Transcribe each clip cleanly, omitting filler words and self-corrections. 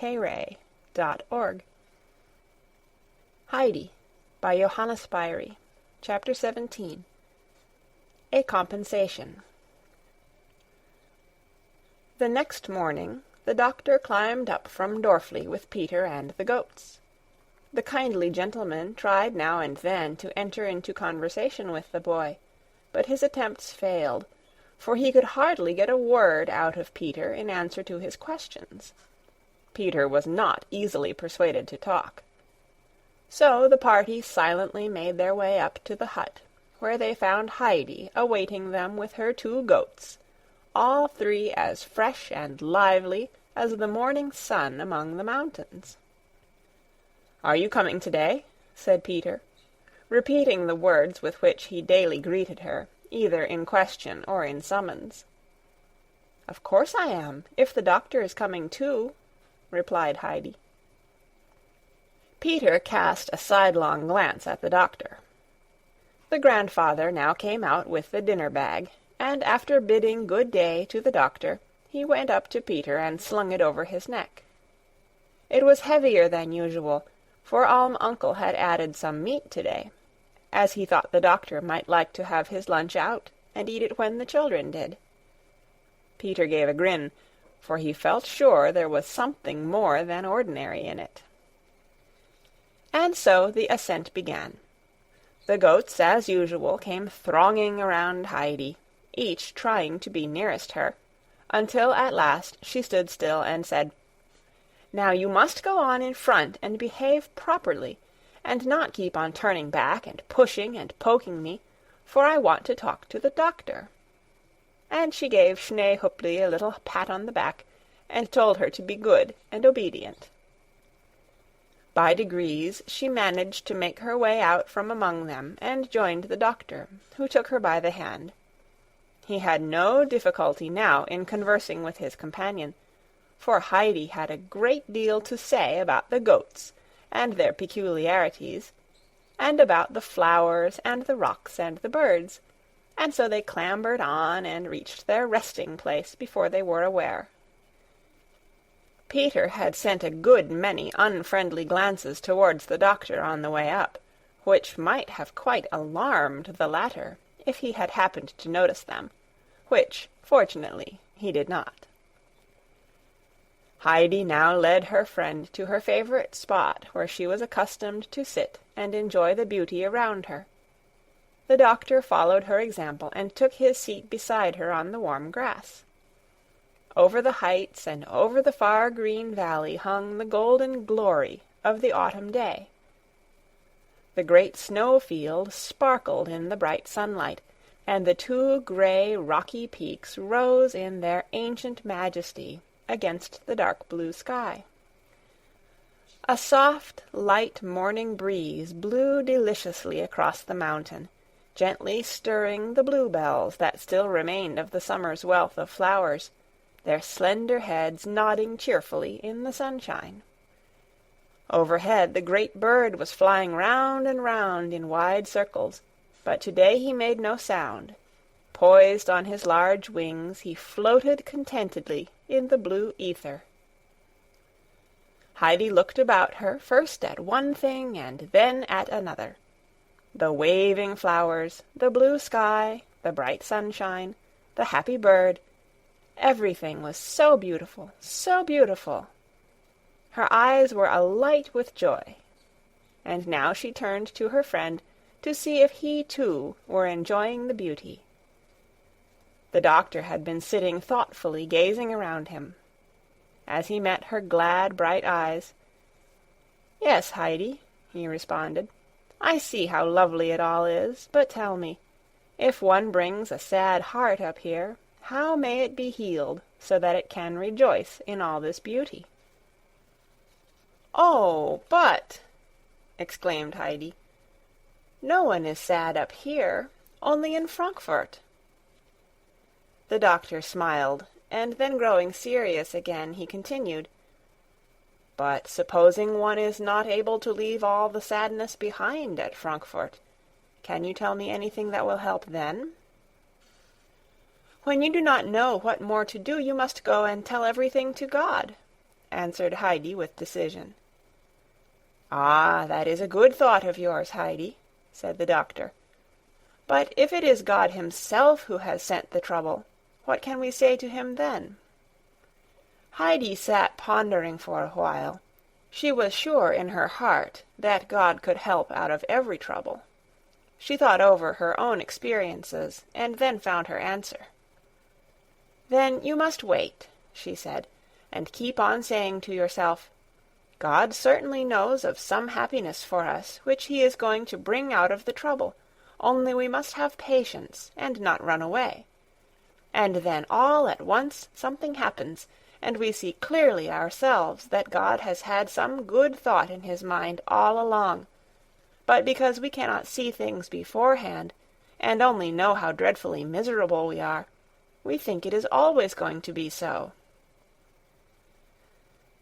Heidi by Johanna Spyri. Chapter 17. A Compensation. The next morning the doctor climbed up from Dorfli with Peter and the goats. The kindly gentleman tried now and then to enter into conversation with the boy, but his attempts failed, for he could hardly get a word out of Peter in answer to his questions. Peter was not easily persuaded to talk. So the party silently made their way up to the hut, where they found Heidi awaiting them with her 2 goats, all 3 as fresh and lively as the morning sun among the mountains. "Are you coming today?" said Peter, repeating the words with which he daily greeted her, either in question or in summons. "Of course I am, if the doctor is coming too," replied Heidi. Peter cast a sidelong glance at the doctor. The grandfather now came out with the dinner bag, and after bidding good day to the doctor, he went up to Peter and slung it over his neck. It was heavier than usual, for Uncle had added some meat today, as he thought the doctor might like to have his lunch out and eat it when the children did. Peter gave a grin, for he felt sure there was something more than ordinary in it. And so the ascent began. The goats, as usual, came thronging around Heidi, each trying to be nearest her, until at last she stood still and said, "Now you must go on in front and behave properly, and not keep on turning back and pushing and poking me, for I want to talk to the doctor." And she gave Schneehupli a little pat on the back, and told her to be good and obedient. By degrees she managed to make her way out from among them and joined the doctor, who took her by the hand. He had no difficulty now in conversing with his companion, for Heidi had a great deal to say about the goats and their peculiarities, and about the flowers and the rocks and the birds, and so they clambered on and reached their resting place before they were aware. Peter had sent a good many unfriendly glances towards the doctor on the way up, which might have quite alarmed the latter if he had happened to notice them, which, fortunately, he did not. Heidi now led her friend to her favorite spot where she was accustomed to sit and enjoy the beauty around her. The doctor followed her example and took his seat beside her on the warm grass. Over the heights and over the far green valley hung the golden glory of the autumn day. The great snow-field sparkled in the bright sunlight, and the 2 gray, rocky peaks rose in their ancient majesty against the dark blue sky. A soft, light morning breeze blew deliciously across the mountain, gently stirring the bluebells that still remained of the summer's wealth of flowers, their slender heads nodding cheerfully in the sunshine. Overhead the great bird was flying round and round in wide circles, but today he made no sound. Poised on his large wings, he floated contentedly in the blue ether. Heidi looked about her, first at one thing and then at another. The waving flowers, the blue sky, the bright sunshine, the happy bird, everything was so beautiful, so beautiful. Her eyes were alight with joy. And now she turned to her friend to see if he, too, were enjoying the beauty. The doctor had been sitting thoughtfully gazing around him. As he met her glad, bright eyes, "Yes, Heidi," he responded, "I see how lovely it all is, but tell me, if one brings a sad heart up here, how may it be healed so that it can rejoice in all this beauty?" "Oh, but," exclaimed Heidi, "no one is sad up here, only in Frankfurt." The doctor smiled, and then growing serious again, he continued, "But supposing one is not able to leave all the sadness behind at Frankfurt, can you tell me anything that will help then?" "When you do not know what more to do, you must go and tell everything to God. answered Heidi with decision. "Ah, that is a good thought of yours, Heidi," said the doctor. "But if it is God himself who has sent the trouble, what can we say to him then?" Heidi sat pondering for a while. She was sure in her heart that God could help out of every trouble. She thought over her own experiences, and then found her answer. "Then you must wait," she said, "and keep on saying to yourself, 'God certainly knows of some happiness for us which he is going to bring out of the trouble, only we must have patience and not run away.' And then all at once something happens, and we see clearly ourselves that God has had some good thought in his mind all along, but because we cannot see things beforehand, and only know how dreadfully miserable we are, we think it is always going to be so."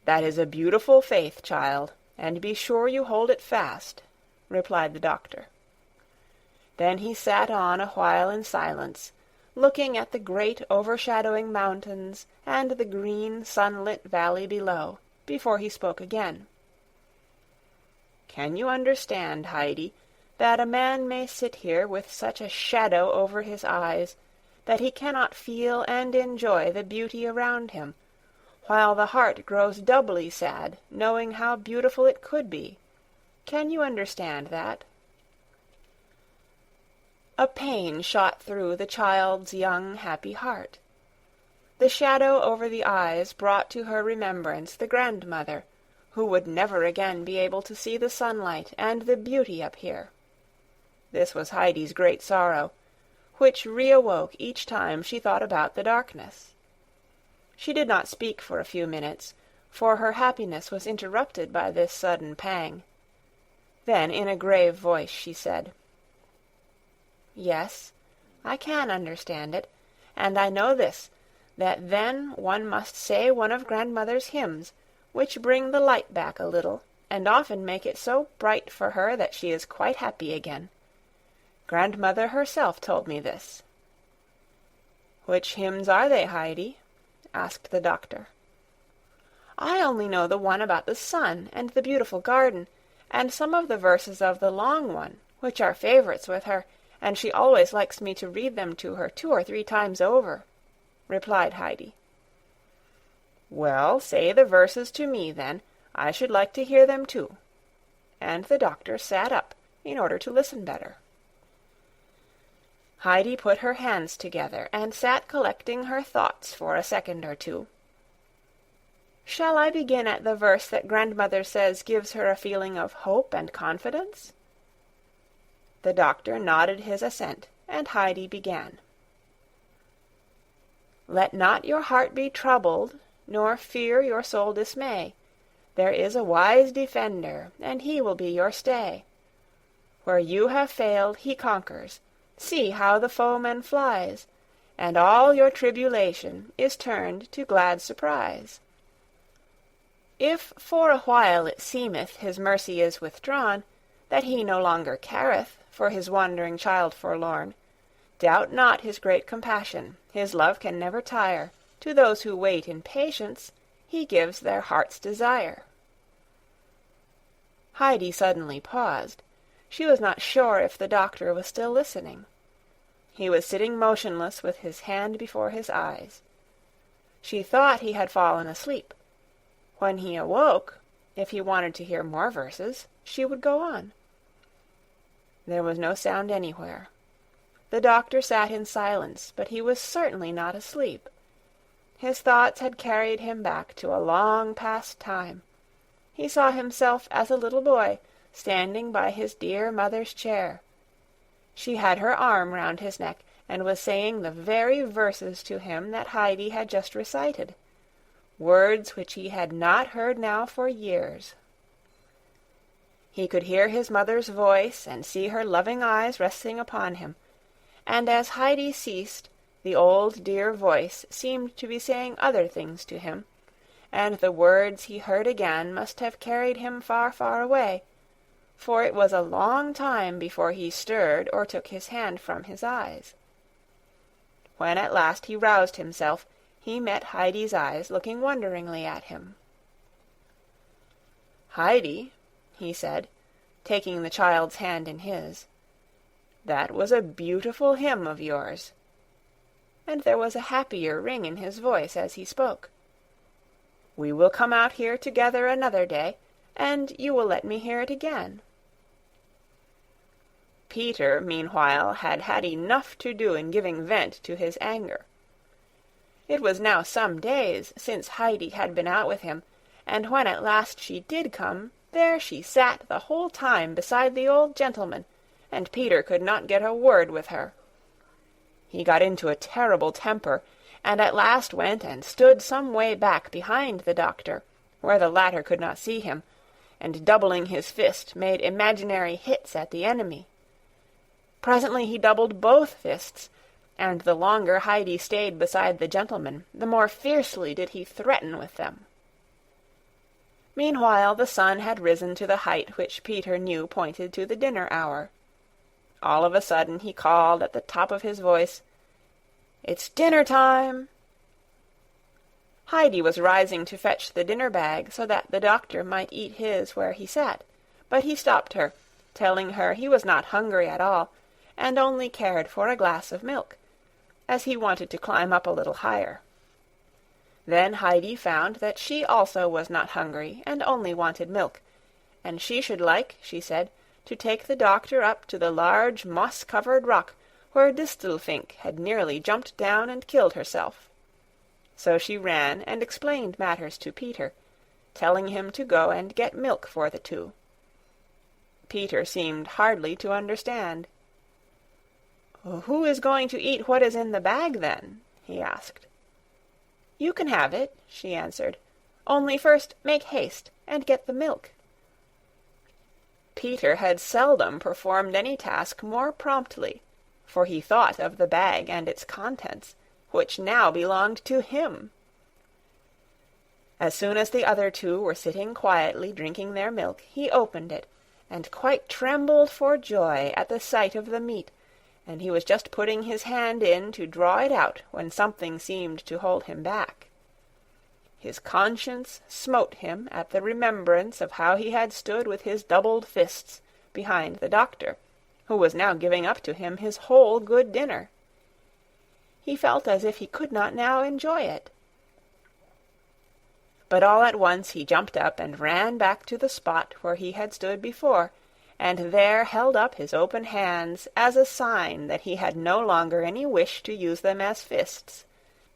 "That is a beautiful faith, child, and be sure you hold it fast," replied the doctor. Then he sat on a while in silence, looking at the great overshadowing mountains and the green sunlit valley below, before he spoke again. "Can you understand, Heidi, that a man may sit here with such a shadow over his eyes that he cannot feel and enjoy the beauty around him, while the heart grows doubly sad, knowing how beautiful it could be? Can you understand that?" A pain shot through the child's young, happy heart. The shadow over the eyes brought to her remembrance the grandmother, who would never again be able to see the sunlight and the beauty up here. This was Heidi's great sorrow, which reawoke each time she thought about the darkness. She did not speak for a few minutes, for her happiness was interrupted by this sudden pang. Then, in a grave voice, she said, "Yes, I can understand it, and I know this, that then one must say one of grandmother's hymns, which bring the light back a little, and often make it so bright for her that she is quite happy again. Grandmother herself told me this." "Which hymns are they, Heidi?" asked the doctor. "I only know the one about the sun and the beautiful garden, and some of the verses of the long one, which are favorites with her, and she always likes me to read them to her 2 or 3 times over," replied Heidi. "Well, say the verses to me, then. I should like to hear them too." And the doctor sat up in order to listen better. Heidi put her hands together and sat collecting her thoughts for a second or two. "Shall I begin at the verse that grandmother says gives her a feeling of hope and confidence?" The doctor nodded his assent, and Heidi began. "Let not your heart be troubled, nor fear your soul dismay. There is a wise defender, and he will be your stay. Where you have failed, he conquers. See how the foeman flies, and all your tribulation is turned to glad surprise. If for a while it seemeth his mercy is withdrawn, that he no longer careth for his wandering child forlorn, doubt not his great compassion, his love can never tire, to those who wait in patience, he gives their heart's desire." Heidi suddenly paused. She was not sure if the doctor was still listening. He was sitting motionless with his hand before his eyes. She thought he had fallen asleep. When he awoke, if he wanted to hear more verses, she would go on. There was no sound anywhere. The doctor sat in silence, but he was certainly not asleep. His thoughts had carried him back to a long past time. He saw himself as a little boy, standing by his dear mother's chair. She had her arm round his neck, and was saying the very verses to him that Heidi had just recited, words which he had not heard now for years. He could hear his mother's voice, and see her loving eyes resting upon him, and as Heidi ceased, the old dear voice seemed to be saying other things to him, and the words he heard again must have carried him far, far away, for it was a long time before he stirred or took his hand from his eyes. When at last he roused himself, he met Heidi's eyes looking wonderingly at him. "Heidi," he said, taking the child's hand in his, "that was a beautiful hymn of yours." And there was a happier ring in his voice as he spoke. "We will come out here together another day, and you will let me hear it again." Peter, meanwhile, had had enough to do in giving vent to his anger. It was now some days since Heidi had been out with him, and when at last she did come, there she sat the whole time beside the old gentleman, and Peter could not get a word with her. He got into a terrible temper, and at last went and stood some way back behind the doctor, where the latter could not see him, and doubling his fist made imaginary hits at the enemy. Presently he doubled both fists, and the longer Heidi stayed beside the gentleman, the more fiercely did he threaten with them. Meanwhile the sun had risen to the height which Peter knew pointed to the dinner hour. All of a sudden he called at the top of his voice, "It's dinner time!" Heidi was rising to fetch the dinner bag so that the doctor might eat his where he sat, but he stopped her, telling her he was not hungry at all, and only cared for a glass of milk, as he wanted to climb up a little higher. Then Heidi found that she also was not hungry, and only wanted milk, and she should like, she said, to take the doctor up to the large moss-covered rock where Distelfink had nearly jumped down and killed herself. So she ran and explained matters to Peter, telling him to go and get milk for the two. Peter seemed hardly to understand. "Who is going to eat what is in the bag, then?" he asked. "You can have it," she answered. "Only first make haste and get the milk." Peter had seldom performed any task more promptly, for he thought of the bag and its contents, which now belonged to him. As soon as the other two were sitting quietly drinking their milk, he opened it, and quite trembled for joy at the sight of the meat, and he was just putting his hand in to draw it out when something seemed to hold him back. His conscience smote him at the remembrance of how he had stood with his doubled fists behind the doctor, who was now giving up to him his whole good dinner. He felt as if he could not now enjoy it. But all at once he jumped up and ran back to the spot where he had stood before, and there held up his open hands as a sign that he had no longer any wish to use them as fists,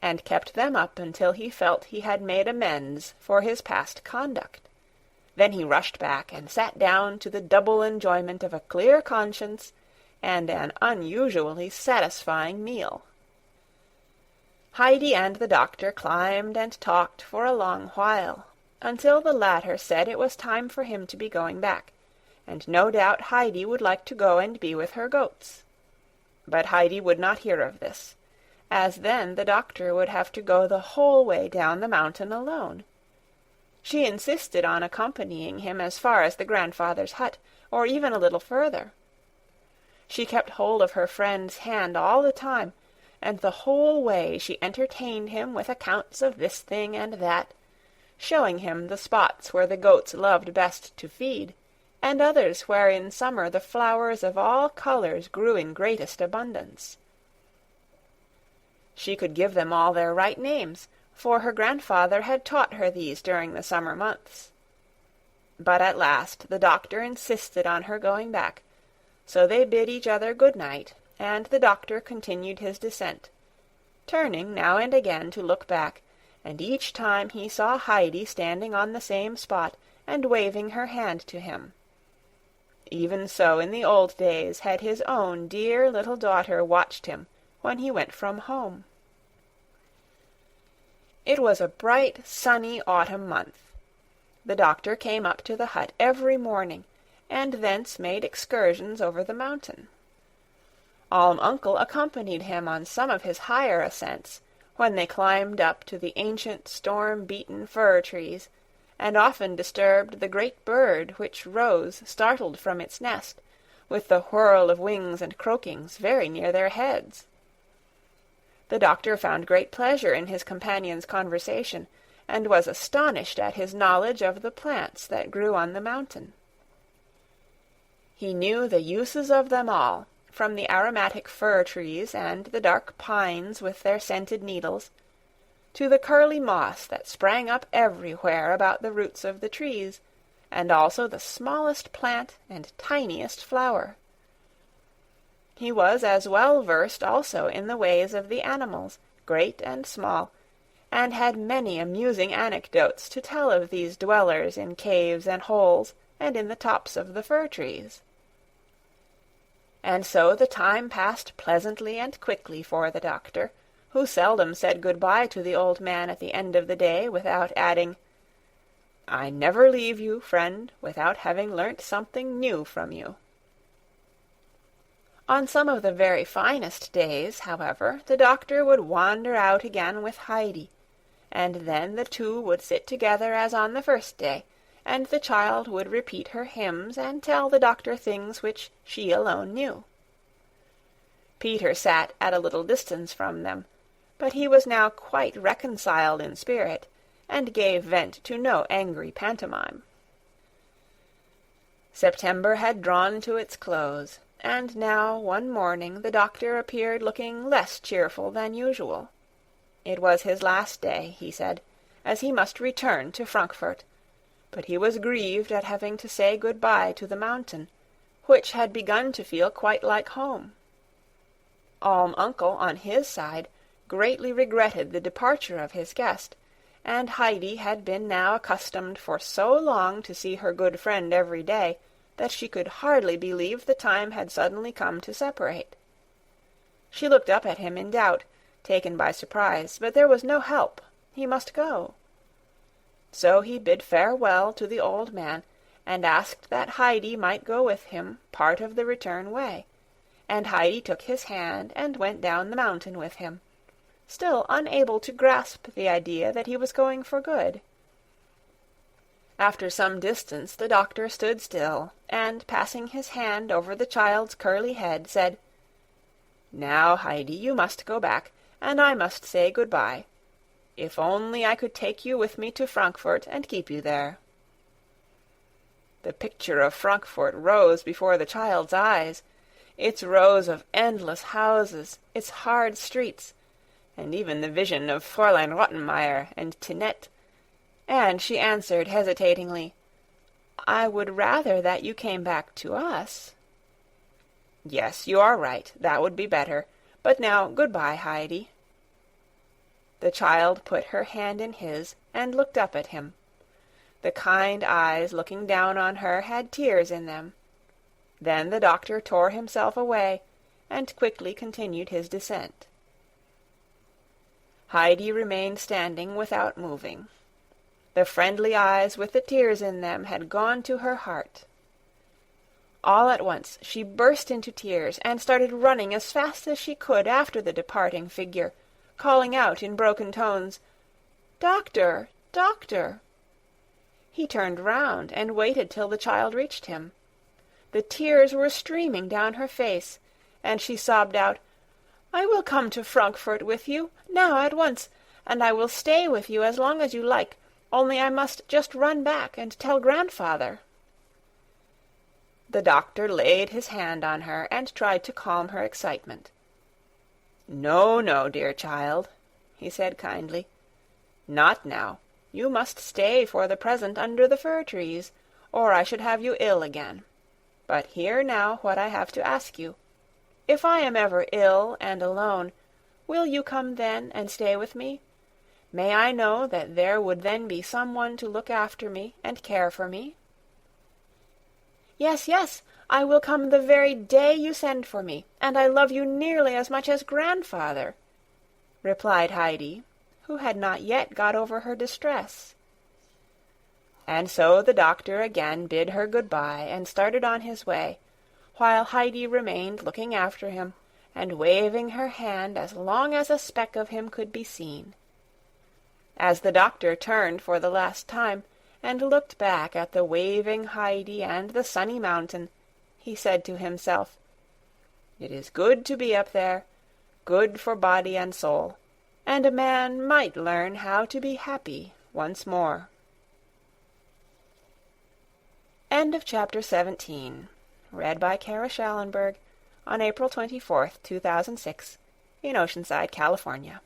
and kept them up until he felt he had made amends for his past conduct. Then he rushed back and sat down to the double enjoyment of a clear conscience and an unusually satisfying meal. Heidi and the doctor climbed and talked for a long while, until the latter said it was time for him to be going back, and no doubt Heidi would like to go and be with her goats. But Heidi would not hear of this, as then the doctor would have to go the whole way down the mountain alone. She insisted on accompanying him as far as the grandfather's hut, or even a little further. She kept hold of her friend's hand all the time, and the whole way she entertained him with accounts of this thing and that, showing him the spots where the goats loved best to feed, and others where in summer the flowers of all colors grew in greatest abundance. She could give them all their right names, for her grandfather had taught her these during the summer months. But at last the doctor insisted on her going back, so they bid each other good night, and the doctor continued his descent, turning now and again to look back, and each time he saw Heidi standing on the same spot and waving her hand to him. Even so in the old days had his own dear little daughter watched him when he went from home. It was a bright, sunny autumn month. The doctor came up to the hut every morning, and thence made excursions over the mountain. Alm Uncle accompanied him on some of his higher ascents, when they climbed up to the ancient storm-beaten fir trees, and often disturbed the great bird which rose startled from its nest, with the whirl of wings and croakings very near their heads. The doctor found great pleasure in his companion's conversation, and was astonished at his knowledge of the plants that grew on the mountain. He knew the uses of them all, from the aromatic fir trees and the dark pines with their scented needles, to the curly moss that sprang up everywhere about the roots of the trees, and also the smallest plant and tiniest flower. He was as well versed also in the ways of the animals, great and small, and had many amusing anecdotes to tell of these dwellers in caves and holes and in the tops of the fir trees. And so the time passed pleasantly and quickly for the doctor, who seldom said good-bye to the old man at the end of the day without adding, "I never leave you, friend, without having learnt something new from you." On some of the very finest days, however, the doctor would wander out again with Heidi, and then the two would sit together as on the first day, and the child would repeat her hymns and tell the doctor things which she alone knew. Peter sat at a little distance from them, but he was now quite reconciled in spirit, and gave vent to no angry pantomime. September had drawn to its close, and now one morning the doctor appeared looking less cheerful than usual. It was his last day, he said, as he must return to Frankfurt, but he was grieved at having to say good-bye to the mountain, which had begun to feel quite like home. Uncle, on his side, greatly regretted the departure of his guest, and Heidi had been now accustomed for so long to see her good friend every day that she could hardly believe the time had suddenly come to separate. She looked up at him in doubt, taken by surprise, but there was no help. He must go. So he bid farewell to the old man, and asked that Heidi might go with him part of the return way, and Heidi took his hand and went down the mountain with him, still unable to grasp the idea that he was going for good. After some distance the doctor stood still, and passing his hand over the child's curly head, said, "Now, Heidi, you must go back, and I must say good-bye. If only I could take you with me to Frankfurt and keep you there." The picture of Frankfurt rose before the child's eyes, its rows of endless houses, its hard streets, and even the vision of Fräulein Rottenmeier and Tinette, and she answered hesitatingly, "I would rather that you came back to us." "Yes, you are right, that would be better. But now good-bye, Heidi." The child put her hand in his and looked up at him. The kind eyes looking down on her had tears in them. Then the doctor tore himself away, and quickly continued his descent. Heidi remained standing without moving. The friendly eyes with the tears in them had gone to her heart. All at once she burst into tears, and started running as fast as she could after the departing figure, calling out in broken tones, "Doctor! Doctor!" He turned round and waited till the child reached him. The tears were streaming down her face, and she sobbed out, "I will come to Frankfurt with you, now at once, and I will stay with you as long as you like, only I must just run back and tell grandfather." The doctor laid his hand on her and tried to calm her excitement. "No, no, dear child," he said kindly. "Not now. You must stay for the present under the fir trees, or I should have you ill again. But hear now what I have to ask you. If I am ever ill and alone, will you come then and stay with me? May I know that there would then be someone to look after me and care for me?" "Yes, yes, I will come the very day you send for me, and I love you nearly as much as grandfather," replied Heidi, who had not yet got over her distress. And so the doctor again bid her good-bye and started on his way, while Heidi remained looking after him and waving her hand as long as a speck of him could be seen. As the doctor turned for the last time and looked back at the waving Heidi and the sunny mountain, he said to himself, "It is good to be up there, good for body and soul, and a man might learn how to be happy once more. End of Chapter 17. Read by Kara Schallenberg on April 24th, 2006, in Oceanside, California.